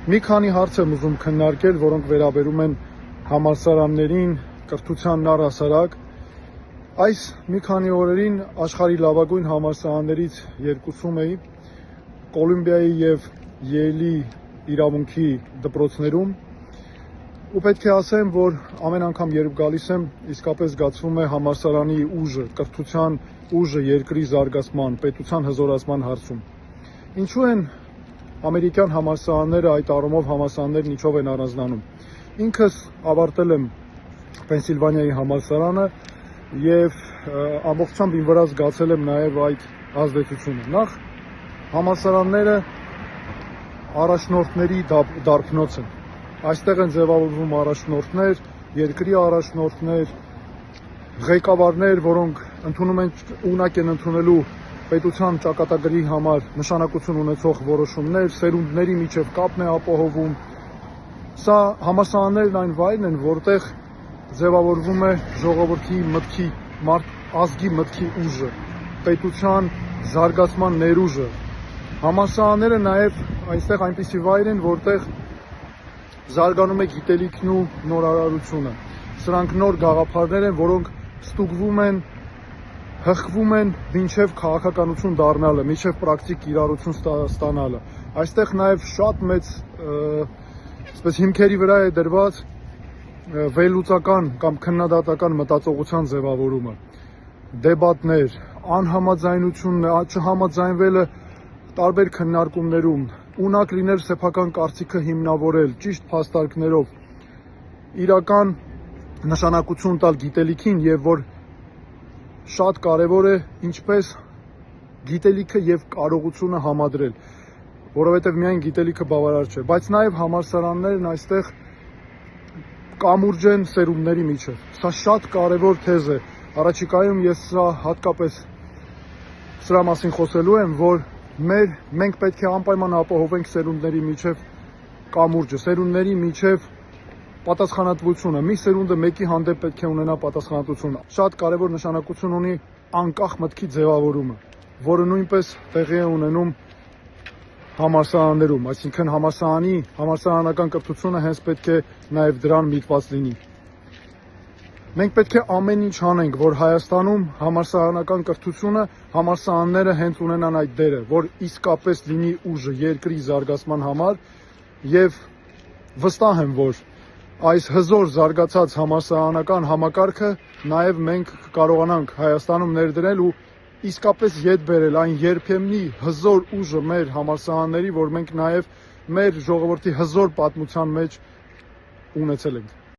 Մի քանի հարց եմ ուզում քննարկել, որոնք վերաբերում են համալսարաններին, կրթությանն առհասարակ։ Այս մի քանի օրերին աշխարհի լավագույն համալսարաններից երկուսում էի, Կոլումբիայի եւ Յեյլի իրավունքի դպրոցներում, ու պետք է ասեմ, որ ամեն անգամ երբ գալիս եմ, իսկապես զգացվում է համալսարանի ուժը, կրթության ուժը երկրի զարգացման, պետության հզորացման հարցում։ Ինչու են ամերիկյան համալսարանները այդ առումով համալսարաններն ինչով են առանձնանում։ Ինքս ավարտել եմ Պենսիլվանիայի համալսարանը եւ ամբողջությամբ իմ վրա զգացել եմ նաեւ այդ ազդեցությունը։ Նախ համալսարանները առաջնորդների դարբնոց են։ Այստեղ են ձևավորվում առաջնորդներ, երկրի առաջնորդներ, ղեկավարներ, որոնք ընդունում են ունակ են ընդունելու պետության ճակատագրի համար նշանակություն ունեցող որոշումներ, սերունդների միջև կապն է ապահովում։ Սա համալսարաններն այն վայրն են, որտեղ ձևավորվում է ժողովրդի մտքի, ազգի մտքի ուժը, պետության զարգացման ներուժը։ Համալսարանները նաև այստեղ այնպիսի վայր են, որտեղ զարգանում է գիտելիքն ու նորարարությունը։ Սրանք նոր գաղափարներ են, որոնք ստուգվում են, հղկվում են մինչև քաղաքականություն դառնալը, մինչև պրակտիկ կիրառություն ստանալը։ Այստեղ նաև շատ մեծ հիմքերի վրա է դրված վերլուծական կամ քննադատական մտածողության ձևավորումը, դեբատներ, չհամաձայնվելը տարբեր քննարկումներում, ունակ լինել սեփական կարծիքը հիմնավորել, ճիշտ փաստարկներով, իրական նշանակություն տալ գիտելիքին եւ որ շատ կարևոր է ինչպես գիտելիքը եւ կարողությունը համադրել, որովհետեւ միայն գիտելիքը բավարար չէ, բայց նաեւ համալսարաններն այստեղ կամուրջ են սերունդների միջև։ Սա շատ կարևոր թեզ է։ Առաջիկայում ես հատկապես սրա մասին խոսելու եմ, որ մենք պետք է անպայման ապահովենք սերունդների միջև կամուրջը, սերունդների միջև պատասխանատվությունը։ Մի սերունդը մեկի հանդեպ պետք է ունենա պատասխանատվություն։ Շատ կարևոր նշանակություն ունի անկախ մտքի ձևավորումը, որը նույնպես տեղի է ունենում համալսարաններում, այսինքն համալսարանական կրթությունը հենց պետք է նաև դրան միտված լինի։ Մենք պետք է ամեն ինչ անենք, որ Հայաստանում համալսարանական կրթությունը, համալսարանները հենց ունենան այդ դերը, որ իսկապես լինի ուժը երկրի զարգացման համար եւ վստահ եմ, որ այս հզոր զարգացած համալսարանական համակարգը նաև մենք կարողանանք Հայաստանում ներդրել ու իսկապես ետ բերել այն երբեմնի հզոր ուժը մեր համալսարանների, որ մենք նաև մեր ժողովրդի հզոր պատմության մեջ ունեցել ենք։